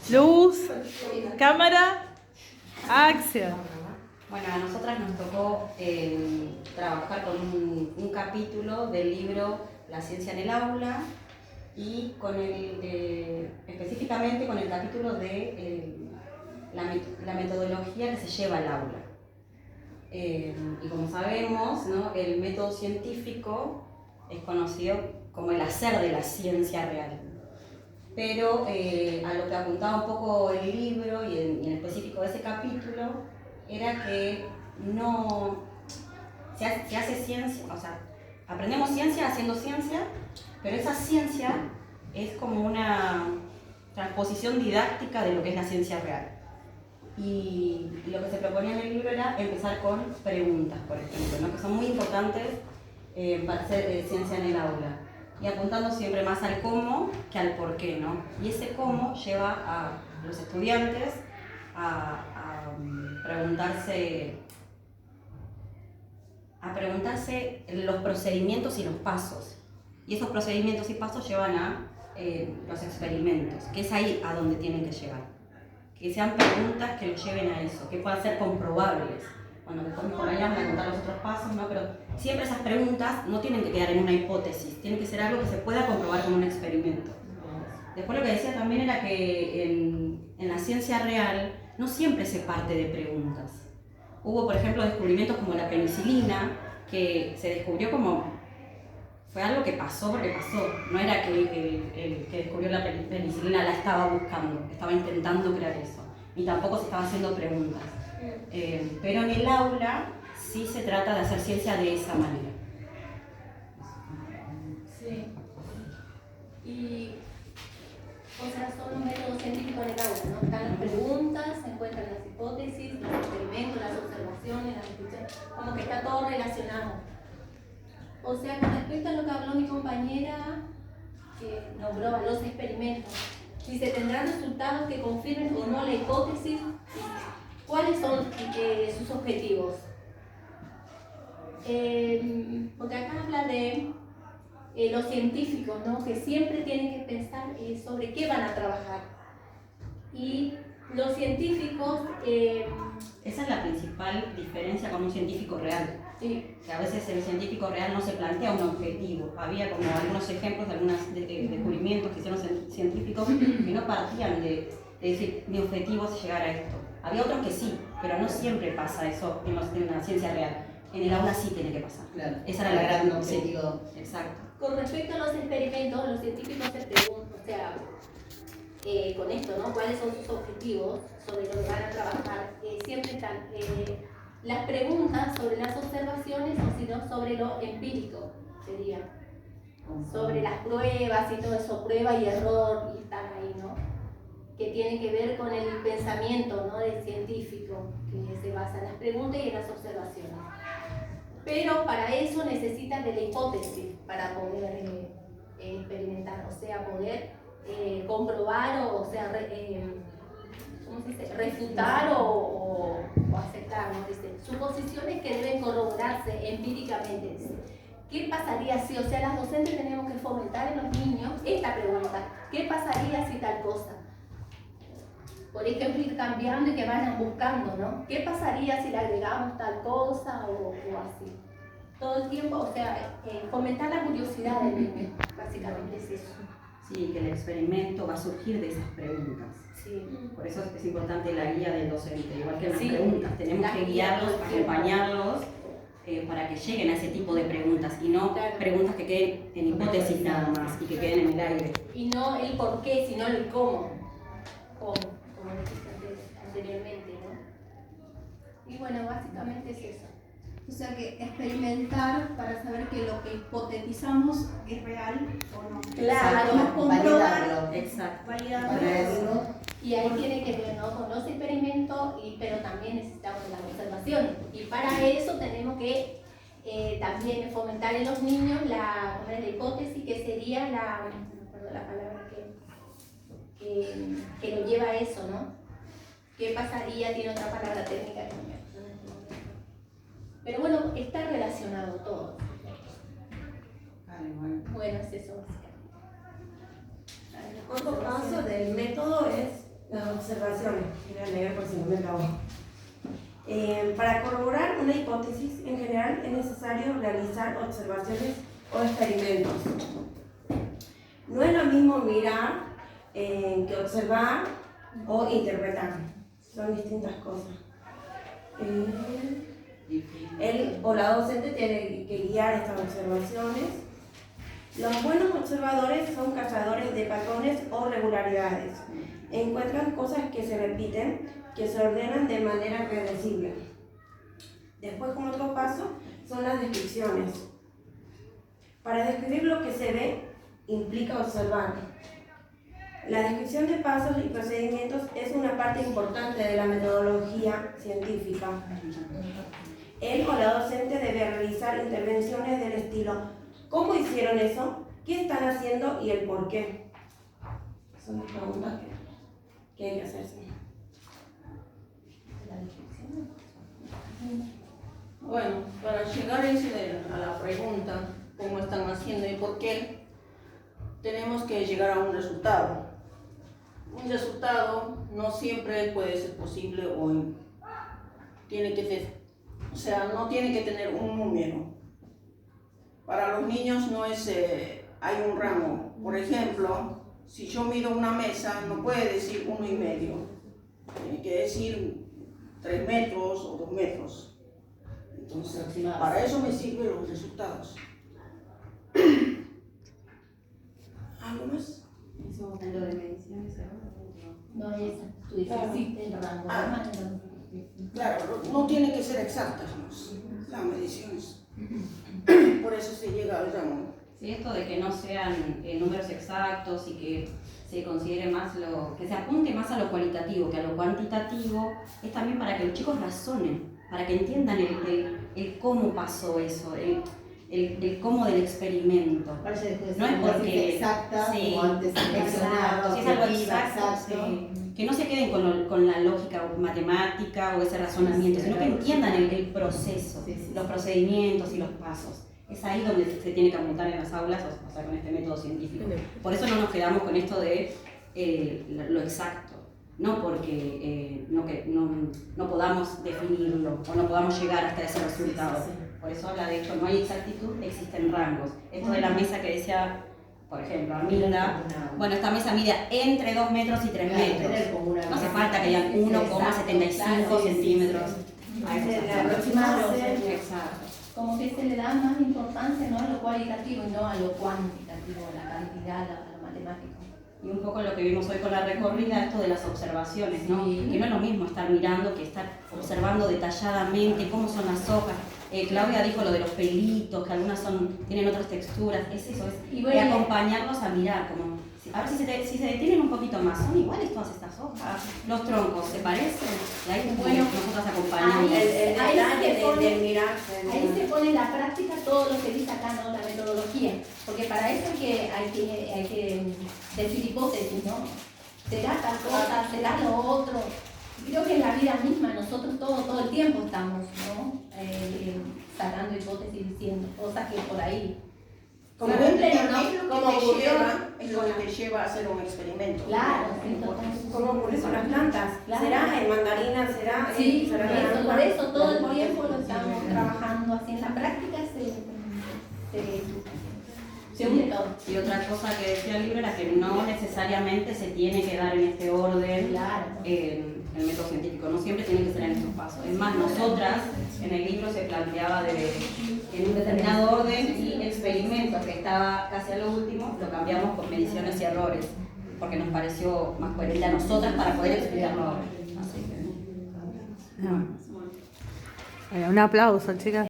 Luz, cámara, acción. Bueno, a nosotras nos tocó trabajar con un capítulo del libro La ciencia en el aula y específicamente con el capítulo de la metodología que se lleva al aula. Y como sabemos, ¿no?, el método científico es conocido como el hacer de la ciencia real. Pero a lo que apuntaba un poco el libro y en específico de ese capítulo era que no se hace ciencia, o sea, aprendemos ciencia haciendo ciencia, pero esa ciencia es como una transposición didáctica de lo que es la ciencia real. Y lo que se proponía en el libro era empezar con preguntas, por ejemplo, ¿no?, que son muy importantes para hacer ciencia en el aula. Y apuntando siempre más al cómo que al por qué, ¿no? Y ese cómo lleva a los estudiantes a preguntarse los procedimientos y los pasos. Y esos procedimientos y pasos llevan a los experimentos, que es ahí a donde tienen que llegar. Que sean preguntas que los lleven a eso, que puedan ser comprobables. Bueno, después por ahí vamos a contar los otros pasos, ¿no? Pero siempre esas preguntas no tienen que quedar en una hipótesis, tiene que ser algo que se pueda comprobar con un experimento. Después lo que decía también era que en la ciencia real no siempre se parte de preguntas. Hubo, por ejemplo, descubrimientos como la penicilina, que se descubrió como... fue algo que pasó porque pasó, no era que el que descubrió la penicilina la estaba buscando, estaba intentando crear eso, ni tampoco se estaba haciendo preguntas. Pero en el aula sí se trata de hacer ciencia de esa manera. Sí. Y, o sea, son los métodos científicos en el aula, ¿no? Están las preguntas, se encuentran las hipótesis, los experimentos, las observaciones, las discusiones, como que está todo relacionado. O sea, con respecto a lo que habló mi compañera, que nombró a los experimentos, si se tendrán resultados que confirmen o no la hipótesis, ¿cuáles son sus objetivos? Porque acá habla de los científicos, ¿no?, que siempre tienen que pensar sobre qué van a trabajar. Y los científicos... esa es la principal diferencia con un científico real. Sí. Que a veces el científico real no se plantea un objetivo. Había como algunos ejemplos de algunos descubrimientos que hicieron científicos que no partían de decir, mi objetivo es llegar a esto. Había otros que sí, pero no siempre pasa eso en la ciencia real. En el aula sí tiene que pasar. Claro. Esa era la gran objetivo. Exacto. Con respecto a los experimentos, los científicos se preguntan, o sea, con esto, ¿no?, cuáles son sus objetivos, sobre lo que van a trabajar. Siempre están las preguntas sobre las observaciones, o sino sobre lo empírico, sería. Sobre las pruebas y todo eso, prueba y error, y están ahí, ¿no?, que tiene que ver con el pensamiento, ¿no?, del científico, que se basa en las preguntas y en las observaciones. Pero para eso necesitan de la hipótesis para poder experimentar, o sea, poder comprobar o sea, ¿cómo se dice?, refutar o aceptar, ¿no? Dice, suposiciones que deben corroborarse empíricamente. Dice, ¿qué pasaría si, o sea, las docentes tenemos que fomentar en los niños esta pregunta? ¿Qué pasaría si tal cosa? Por ejemplo, ir cambiando y que vayan buscando, ¿no? ¿Qué pasaría si le agregamos tal cosa o así? Todo el tiempo, o sea, fomentar la curiosidad del niño, básicamente es eso. Sí, que el experimento va a surgir de esas preguntas. Sí. Por eso es importante la guía del docente, igual que en las Sí, preguntas. Tenemos que guiarlos, acompañarlos para que lleguen a ese tipo de preguntas y no preguntas que queden en hipótesis nada más y que queden en el aire. Y no el por qué, sino el cómo. Como dijiste anteriormente, ¿no? Y bueno, básicamente es eso. O sea que experimentar para saber que lo que hipotetizamos es real o no. Claro, comprobarlo, exacto, validarlo. Y ahí tiene que ver, ¿no?, con los experimentos, pero también necesitamos las observaciones. Y para eso tenemos que también fomentar en los niños la hipótesis, que sería la palabra que lo lleva a eso, ¿no? ¿Qué pasaría? Tiene otra palabra técnica. Pero bueno, está relacionado todo. Bueno, es eso básicamente. Otro paso del método es Las observaciones, voy a leer por si no me acabo. Para corroborar una hipótesis, en general es necesario realizar observaciones o experimentos. No es lo mismo mirar que observar o interpretar. Son distintas cosas. Él o la docente tiene que guiar estas observaciones. Los buenos observadores son cazadores de patrones o regularidades. Encuentran cosas que se repiten, que se ordenan de manera predecible. Después, como otro paso, son las descripciones. Para describir lo que se ve, implica observar. La descripción de pasos y procedimientos es una parte importante de la metodología científica. Él o la docente debe realizar intervenciones del estilo: ¿cómo hicieron eso? ¿Qué están haciendo? Y el por qué. Son las preguntas que hay que hacerse. Bueno, para llegar a la pregunta, ¿cómo están haciendo y por qué? Tenemos que llegar a un resultado. Un resultado no siempre puede ser posible o tiene que ser, o sea, no tiene que tener un número. Para los niños no es, hay un rango. Por ejemplo, si yo mido una mesa, no puede decir 1,5. Tiene que decir 3 metros o 2 metros. Entonces, para eso me sirven los resultados. ¿Algo más? Eso en lo de mediciones. No es tu difícil el rango. Claro, no tiene que ser exactas las mediciones. Por eso se llega al rango. Sí, esto de que no sean números exactos y que se considere más que se apunte más a lo cualitativo que a lo cuantitativo, es también para que los chicos razonen, para que entiendan el cómo pasó eso, el cómo del experimento. No es porque exacta, sí, como antes exacto, si es algo exacto, sí. Que no se queden con la lógica matemática o ese razonamiento, sino que entiendan el proceso, los procedimientos y los pasos. Es ahí donde se tiene que apuntar en las aulas, o sea, con este método científico. Por eso no nos quedamos con esto de lo exacto, no porque no podamos definirlo o no podamos llegar hasta ese resultado. Por eso habla de hecho, no hay exactitud, existen rangos. Esto de la mesa que decía, por ejemplo, Arminda, bueno, esta mesa mide entre 2 metros y 3 metros. No hace falta que hayan 1,75 centímetros. Exacto. Como que se le da más importancia, ¿no?, a lo cualitativo y no a lo cuantitativo, a la cantidad, a lo matemático. Y un poco lo que vimos hoy con la recorrida, esto de las observaciones, ¿no? Sí. Que no es lo mismo estar mirando que estar observando detalladamente cómo son las hojas. Claudia dijo lo de los pelitos, que algunas tienen otras texturas, es eso, Y bueno, acompañarlos a mirar, como, a ver si se detienen un poquito más, son iguales todas estas hojas, los troncos, ¿se parecen? Y ahí Bueno, nosotros acompañamos. Ahí se pone en la práctica todo lo que dice acá, ¿no?, la metodología, porque para eso hay que decir hipótesis, ¿no? Será tal cosa, será lo otro. Creo que en la vida misma nosotros todo el tiempo estamos, ¿no?, sacando hipótesis, diciendo cosas que por ahí Como se cumplen, ¿no? es lo que te lleva a hacer un experimento. Claro, Como ocurre con las plantas. Claro. ¿Será en mandarina? ¿Será sí, será por eso todo el tiempo lo estamos trabajando así. En la práctica se une todo. Y otra cosa que decía el libro era que no necesariamente se tiene que dar en este orden. Claro. El método científico, no siempre tiene que ser en estos pasos. Es más, nosotras en el libro se planteaba en un determinado orden y experimentos que estaba casi a lo último, lo cambiamos por mediciones y errores, porque nos pareció más coherente a nosotras para poder explicarlo ahora. Así que, Un aplauso, chicas.